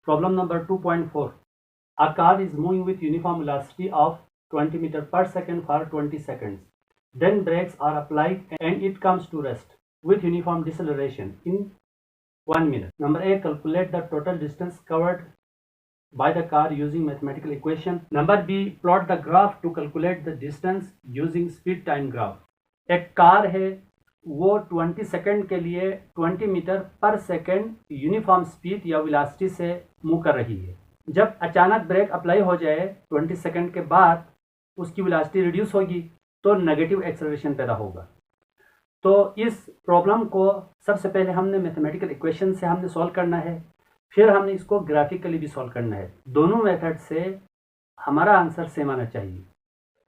Problem number 2.4. A car is moving with uniform velocity of 20 meter per second for 20 seconds. Then brakes are applied and it comes to rest with uniform deceleration in 1 minute. Number A. Calculate the total distance covered by the car using mathematical equation. Number B. Plot the graph to calculate the distance using speed time graph. एक car है, वो 20 second के लिए 20 metre पर second uniform speed या velocity से move कर रही है। जब अचानक ब्रेक अप्लाई हो जाए 20 सेकंड के बाद उसकी वेलोसिटी रिड्यूस होगी तो नेगेटिव एक्सेलरेशन पैदा होगा। तो इस प्रॉब्लम को सबसे पहले हमने मैथमेटिकल इक्वेशन से हमने सॉल्व करना है, फिर हमने इसको ग्राफिकली भी सॉल्व करना है। दोनों मेथड से हमारा आंसर सेम आना चाहिए।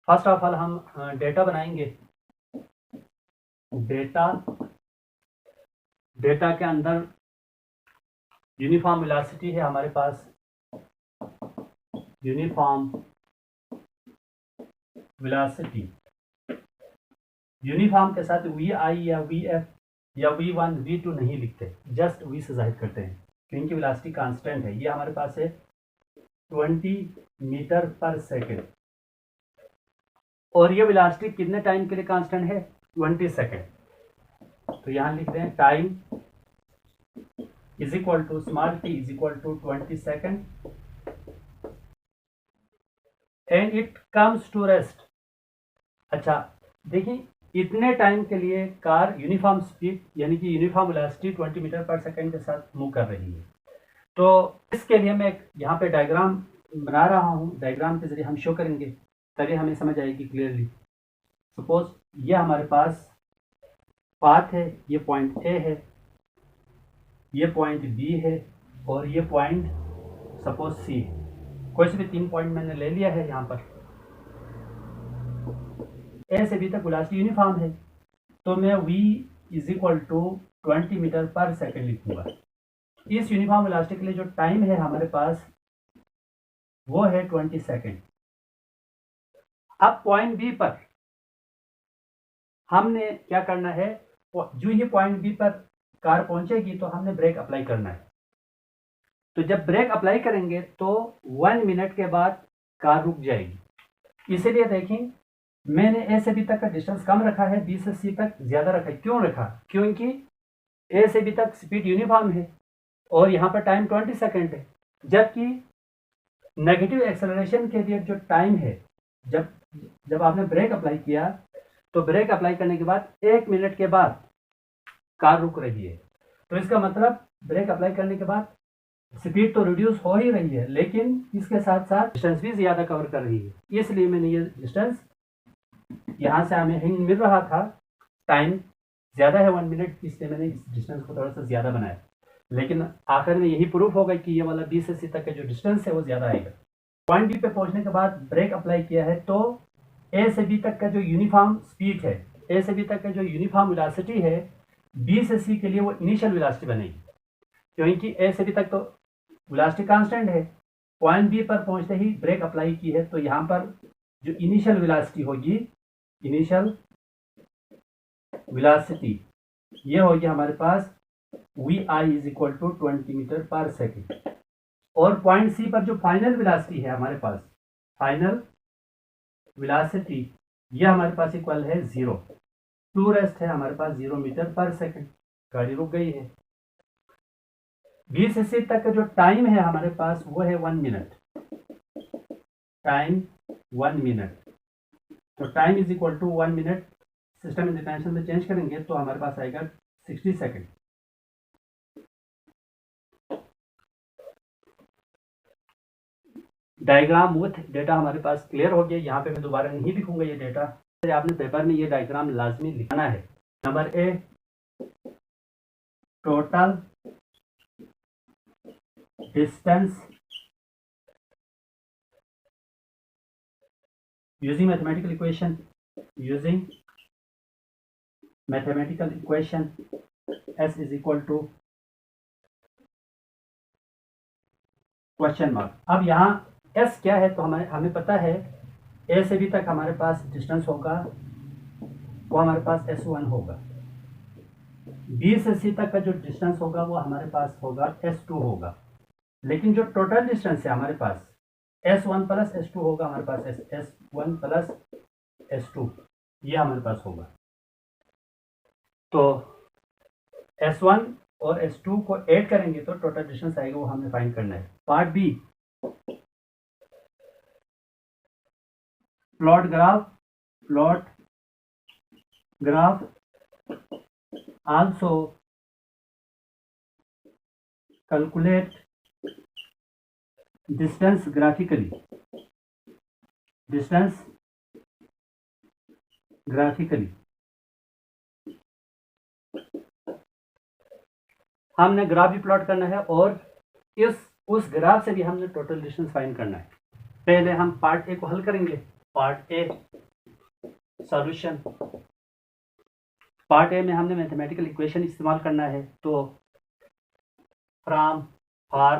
फर्स्ट ऑफ ऑल हम डेटा बनाएंगे। डेटा के अंदर यूनिफॉर्म वेलोसिटी है हमारे पास, यूनिफॉर्म वेलोसिटी। यूनिफॉर्म के साथ वी आई या वी एफ या V1 V2 नहीं लिखते, जस्ट V से जाहिर करते हैं क्योंकि वेलोसिटी कांस्टेंट है। ये हमारे पास है 20 मीटर पर सेकेंड और ये वेलोसिटी कितने टाइम के लिए कांस्टेंट है? 20 सेकेंड। तो यहाँ लिख रहे हैं time is equal to small t is equal to 20 second and it comes to rest. अच्छा देखिए, इतने टाइम के लिए कार यूनिफॉर्म स्पीड यानी कि uniform velocity 20 metre per second के साथ मूव कर रही है। तो इसके लिए मैं यहाँ पे डायग्राम बना रहा हूँ। डायग्राम के जरिए हम शो करेंगे तभी हमें समझ आएगी क्लियरली। सपोज ये हमारे पास पाथ है, ये पॉइंट ए है, ये पॉइंट बी है और ये पॉइंट सपोज सी है। कोई से भी 3 पॉइंट मैंने ले लिया है। यहाँ पर ए से बी तक वेलोसिटी यूनिफॉर्म है, तो मैं v is equal to 20 metre per second लिखूंगा। इस यूनिफॉर्म वेलोसिटी के लिए जो टाइम है हमारे पास वो है 20 सेकेंड। अब पॉइंट बी पर हमने क्या करना है, जो ये पॉइंट बी पर कार पहुंचेगी तो हमने ब्रेक अप्लाई करना है। तो जब ब्रेक अप्लाई करेंगे तो 1 मिनट के बाद कार रुक जाएगी। इसीलिए देखें, मैंने ए से बी तक का डिस्टेंस कम रखा है, बी से सी तक ज्यादा रखा है। क्यों रखा? क्योंकि ए से बी तक स्पीड यूनिफॉर्म है और यहाँ पर टाइम 20 सेकेंड है, जबकि नेगेटिव एक्सेलरेशन के लिए जो टाइम है, जब आपने ब्रेक अप्लाई किया तो ब्रेक अप्लाई करने के बाद 1 मिनट के बाद कार रुक रही है। तो इसका मतलब ब्रेक अप्लाई करने के बाद स्पीड तो रिड्यूस हो ही रही है, लेकिन इसके साथ साथ डिस्टेंस भी ज्यादा कवर कर रही है। इसलिए मैंने ये डिस्टेंस, यहाँ से हमें हिंट मिल रहा था टाइम ज्यादा है 1 मिनट, इसलिए मैंने इस डिस्टेंस को थोड़ा सा ज्यादा बनाया। लेकिन आखिर में यही प्रूफ होगा कि ये वाला बी से सी तक का जो डिस्टेंस है वो ज्यादा आएगा। पॉइंट बी पे पहुंचने के बाद ब्रेक अप्लाई किया है तो ए से बी तक का जो यूनिफॉर्म स्पीड है, ए से बी तक का जो यूनिफॉर्म वेलोसिटी है, बी से सी के लिए वो इनिशियल वेलोसिटी बनेगी, क्योंकि ए से बी तक तो वेलोसिटी कांस्टेंट है। पॉइंट बी पर पहुंचते ही ब्रेक अप्लाई की है तो यहाँ पर जो इनिशियल वेलोसिटी होगी, इनिशियल वेलोसिटी ये होगी हमारे पास V I is equal to 20 metre per second. और पॉइंट सी पर जो फाइनल वेलोसिटी है हमारे पास, फाइनल वेलोसिटी ये हमारे पास इक्वल है 0 टू रेस्ट है हमारे पास 0 मीटर पर सेकेंड। गाड़ी रुक गई है। बी से सी तक का जो टाइम है हमारे पास वो है 1 मिनट, टाइम 1 मिनट। तो time is equal to 1 minute, system international में चेंज करेंगे तो हमारे पास आएगा 60 सेकेंड। डायग्राम विथ डेटा हमारे पास क्लियर हो गया। यहाँ पे मैं दोबारा नहीं लिखूंगा ये डेटा, आपने पेपर में ये डायग्राम लाजमी लिखना है। Number A, total distance using mathematical equation, s is equal to question mark. अब यहाँ s क्या है तो हमें पता है a से b तक हमारे पास डिस्टेंस होगा वो हमारे पास s1 होगा, b से c तक का जो डिस्टेंस होगा वो हमारे पास होगा s2 होगा। लेकिन जो टोटल डिस्टेंस है हमारे पास S1 प्लस S2 होगा, हमारे पास S1 प्लस S2 ये हमारे पास होगा। तो S1 और S2 को ऐड करेंगे तो टोटल डिस्टेंस आएगा, वो हमें फाइंड करना है। Part B, plot graph also calculate distance graphically हमने ग्राफ भी प्लॉट करना है और उस ग्राफ से भी हमने टोटल डिस्टेंस फाइंड करना है। पहले हम पार्ट ए को हल करेंगे। Part A solution. Part A में हमने मैथमेटिकल इक्वेशन इस्तेमाल करना है। तो from for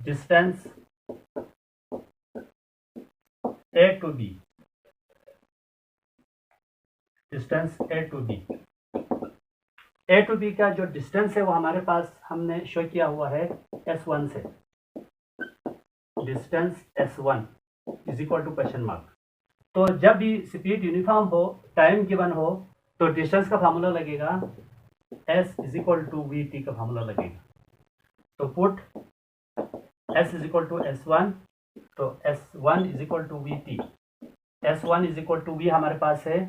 distance A to B, distance A to B का जो डिस्टेंस है वो हमारे पास हमने शो किया हुआ है S1 से। Distance S1 is equal to question mark. तो जब भी स्पीड यूनिफॉर्म हो, टाइम गिवन हो, तो डिस्टेंस का फार्मूला लगेगा S is equal to VT का फार्मूला लगेगा। तो put S is equal to S1, तो S1 is equal to VT। S1 is equal to V हमारे पास है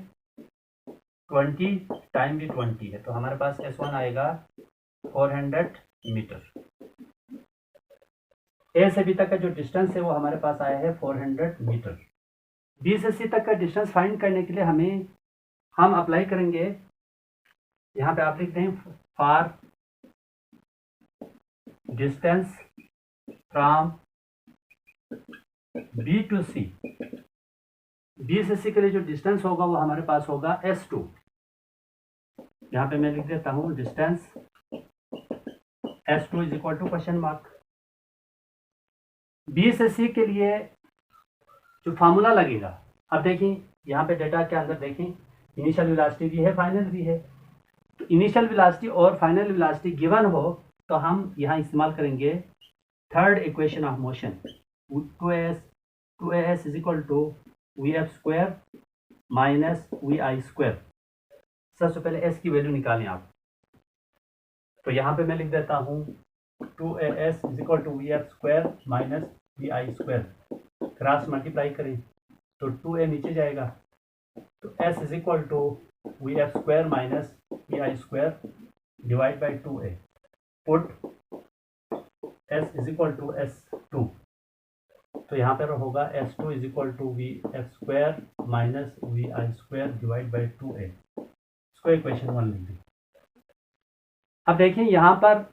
20, टाइम भी 20 है, तो हमारे पास S1 आएगा 400 मीटर। ए से बी तक का जो डिस्टेंस है वो हमारे पास आया है 400 मीटर। बी से सी तक का डिस्टेंस फाइंड करने के लिए हम अप्लाई करेंगे, यहाँ पे आप लिख दें for distance from B to C. B से सी के लिए जो डिस्टेंस होगा वो हमारे पास होगा S2। यहाँ पे मैं लिख देता हूँ distance S2 is equal to question mark. B से सी के लिए जो फार्मूला लगेगा, अब देखिए यहाँ पे डेटा के अंदर देखें, इनिशियल वेलोसिटी भी है, फाइनल भी है। तो इनिशियल वेलोसिटी और फाइनल वेलोसिटी गिवन हो तो हम यहाँ इस्तेमाल करेंगे third equation of motion, 2as is equal to vf square minus vi square. सबसे पहले s की वैल्यू निकालें आप। तो यहाँ पे मैं लिख देता हूँ 2as is equal to vf square minus vi square. Cross multiply करें तो 2a नीचे जाएगा, तो s is equal to vf square minus vi square divide by 2a। Put s is equal to s2, तो यहाँ पर होगा S2 is equal to vf square minus vi square divide by 2a। इसको equation 1 लिख दें। अब देखिए यहाँ पर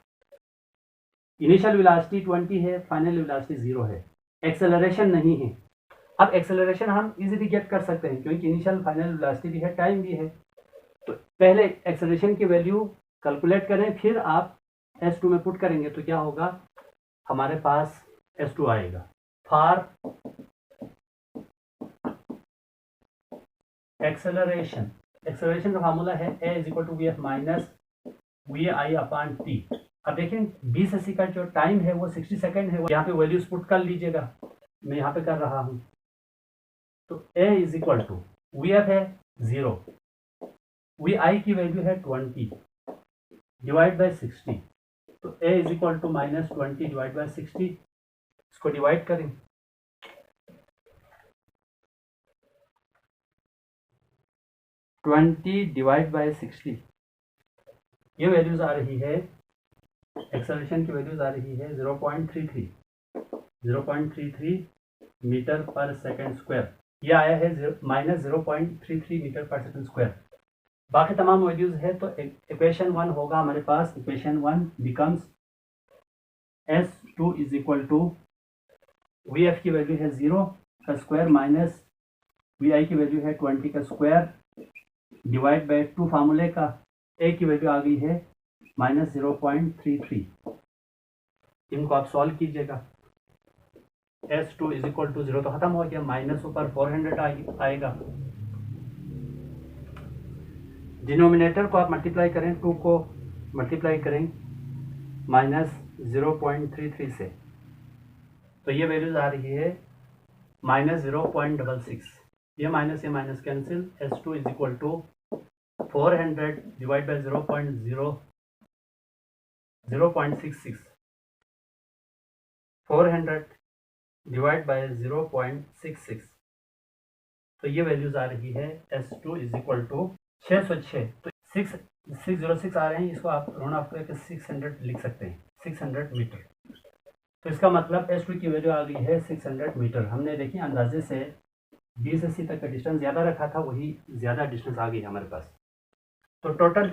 इनिशियल वेलोसिटी 20 है, फाइनल वेलोसिटी 0 है, एक्सेलरेशन नहीं है। अब एक्सेलरेशन हम इजीली गेट कर सकते हैं क्योंकि इनिशियल फाइनल वेलोसिटी भी है, टाइम भी है। तो पहले एक्सेलरेशन की वैल्यू कैलकुलेट करें, फिर आप S2 में पुट करेंगे तो क्या होगा, हमारे पास S2 आएगा। फॉर एक्सेलरेशन का फार्मूला है a is equal to vf minus vi upon t। अब देखें बी से सी का जो टाइम है वो 60 सेकेंड है, यहाँ पे वैल्यूज पुट कर लीजिएगा, मैं यहाँ पे कर रहा हूँ। तो a is equal to vf है 0, vi की वैल्यू है 20 डिवाइड बाई 60, तो a is equal to minus 20 divide by 60। इसको डिवाइड करें, डिवाइड बाई 60, ये वैल्यूज आ रही है, एक्सेलरेशन की वैल्यूज आ रही है 0.33 मीटर पर सेकेंड स्क्वायर। ये आया है minus 0.33 meter per second square. बाकी तमाम वैल्यूज है, तो इक्वेशन 1 होगा हमारे पास। Equation 1 becomes S2 is equal to vf की वैल्यू है 0 का स्क्वायर माइनस vi की वैल्यू है 20 का स्क्वायर डिवाइड बाई 2 फार्मूले का a की वैल्यू आ गई है माइनस 0.33। इनको आप सॉल्व कीजिएगा। S2 इज इक्वल टू 0 तो खत्म हो गया, माइनस ऊपर 400 आएगा। डिनोमिनेटर को आप मल्टीप्लाई करें, 2 को मल्टीप्लाई करें माइनस 0.33 से, तो ये वैल्यूज आ रही है -0.66। ये minus cancel, S2 is equal to 400 divide by 0.66, 400 divide by 0.66, तो ये वैल्यूज आ रही है S2 इज इक्वल टू 606। तो 606 आ रहे हैं, इसको आप राउंड ऑफ करके 600 लिख सकते हैं, 600 मीटर। तो इसका मतलब S2 की वैल्यू आ गई है 600 मीटर। हमने देखिए अंदाजे से B से C तक का डिस्टेंस ज़्यादा रखा था, वही ज़्यादा डिस्टेंस आ गई हमारे पास। तो टोटल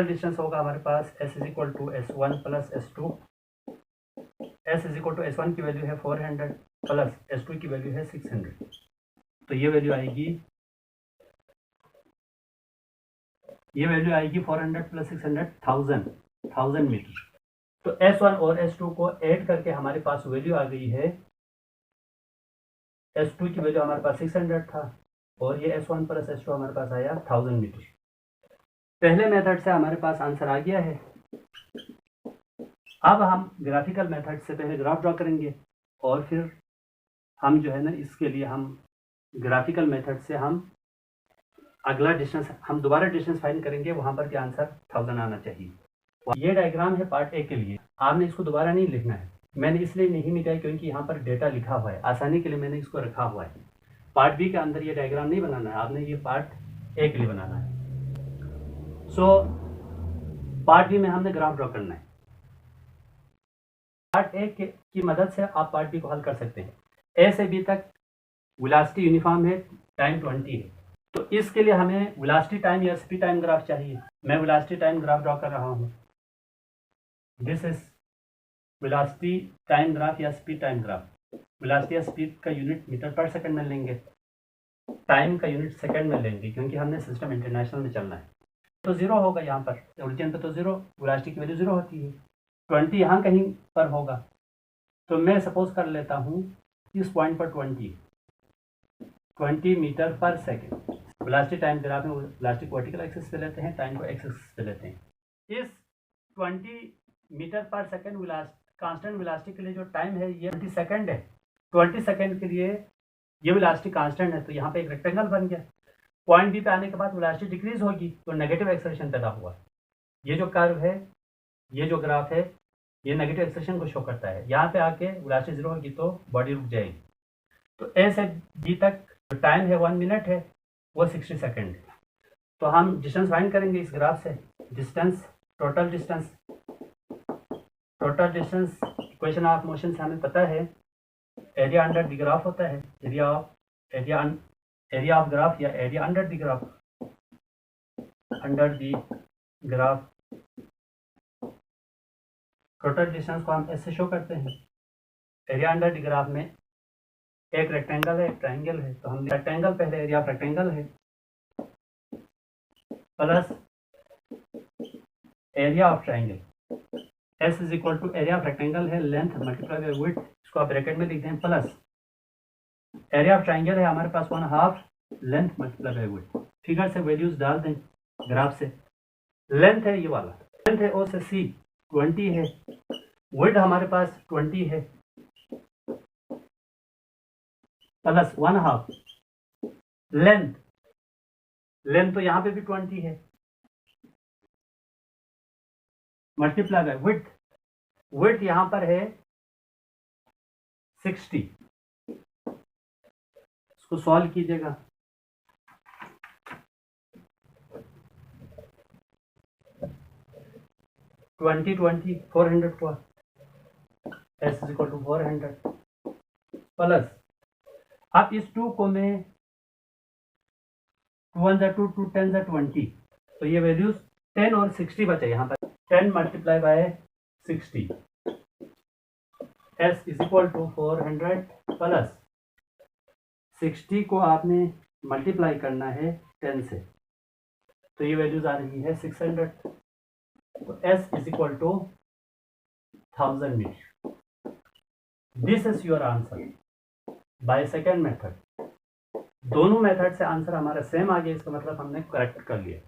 डिस्टेंस होगा हमारे पास S is equal to S1 plus S2। S is equal to S1 की वैल्यू है 400 प्लस S2 की वैल्यू है 600, तो ये वैल्यू आएगी 400 प्लस 600 1000 मीटर। तो S1 और S2 को ऐड करके हमारे पास वैल्यू आ गई है, S2 की वैल्यू हमारे पास 600 था और ये S1 प्लस S2 हमारे पास आया 1000 मीटर। पहले मेथड से हमारे पास आंसर आ गया है। अब हम ग्राफिकल मेथड से पहले ग्राफ ड्रॉ करेंगे और फिर हम जो है ना, इसके लिए हम ग्राफिकल मेथड से हम अगला डिस्टेंस, हम दोबारा डिस्टेंस फाइंड करेंगे, वहां पर क्या आंसर 1000 आना चाहिए। ये डायग्राम है पार्ट ए के लिए, आपने इसको दोबारा नहीं लिखना है। मैंने इसलिए नहीं मिटाया क्योंकि यहाँ पर डेटा लिखा हुआ है, आसानी के लिए मैंने इसको रखा हुआ है। पार्ट बी के अंदर ये डायग्राम नहीं बनाना है, आपने ये पार्ट ए के लिए बनाना है। पार्ट बी में हमने ग्राफ ड्रॉ करना है। पार्ट ए की मदद से आप पार्ट बी को हल कर सकते हैं। ए से बी तक वेलोसिटी यूनिफॉर्म है, टाइम 20 है, तो इसके लिए हमें वेलोसिटी टाइम या स्पीड टाइम ग्राफ चाहिए। मैं वेलोसिटी टाइम ग्राफ ड्रॉ कर रहा हूँ। This is velocity time graph या स्पीड टाइम ग्राफ। वेलोसिटी या स्पीड का यूनिट मीटर पर सेकंड में लेंगे, टाइम का यूनिट सेकंड में लेंगे, क्योंकि हमने सिस्टम इंटरनेशनल में चलना है। तो 0 होगा यहाँ पर, ओरिजिन पे तो 0, वेलोसिटी की वैल्यू 0 होती है। 20 यहाँ कहीं पर होगा, तो मैं सपोज कर लेता हूँ इस पॉइंट पर 20 metre per second. Velocity time graph में वेलोसिटी को वर्टिकल एक्सिस पे लेते हैं, टाइम को एक्स एक्सिस पे लेते हैं। इस 20 metre per second constant velocity के लिए जो टाइम है ये 20 सेकेंड है। 20 सेकेंड के लिए ये वेलोसिटी कांस्टेंट है, तो यहाँ पे एक रेक्टेंगल बन गया। पॉइंट बी पे आने के बाद वेलोसिटी डिक्रीज होगी, तो नेगेटिव एक्सेलरेशन पैदा हुआ। ये जो कर्व है, ये जो ग्राफ है, ये नेगेटिव एक्सेलरेशन को शो करता है। यहाँ पे आके वेलोसिटी 0 होगी तो बॉडी रुक जाएगी। तो ए से बी तक जो टाइम है 1 मिनट है, वो 60 सेकेंड है। तो हम डिस्टेंस फाइंड करेंगे इस ग्राफ से। Total distance equation of motion से हमें पता है, एरिया अंडर द ग्राफ होता है, एरिया ऑफ ग्राफ या area under the graph. Total distance को हम ऐसे शो करते हैं। एरिया अंडर द ग्राफ में एक रेक्टेंगल है, एक ट्रायंगल है, तो हम रेक्टेंगल पहले एरिया ऑफ रेक्टेंगल है plus area of triangle. S is equal to area of rectangle है लेंथ मल्टीप्लाई बाय विड्थ, इसको आप ब्रैकेट में लिखते हैं, प्लस एरिया ऑफ ट्रायंगल है हमारे पास 1/2 length multiply by width. Figure से वैल्यूज डाल दें ग्राफ से। लेंथ है ये वाला, लेंथ है O से C 20 है, विड्थ हमारे पास 20 है, प्लस 1/2 लेंथ तो यहाँ पे भी 20 है, मल्टीप्लाई बाय विड्थ यहाँ पर है 60। इसको सॉल्व कीजिएगा। ट्वेंटी 400 हुआ, S is equal to 400 plus, अब इस 2 को मैं 2 1 2 2 10 20, तो ये वैल्यूज 10 और 60 बचे यहाँ पर। 10 multiply by 60, S is equal to 400 plus 60 को आपने मल्टीप्लाई करना है 10 से, तो ये वैल्यूज आ रही है 600। तो S is equal to 1000 metre. This is your answer by second method. दोनों मेथड से आंसर हमारा सेम आ गया, इसका मतलब हमने करेक्ट कर लिया।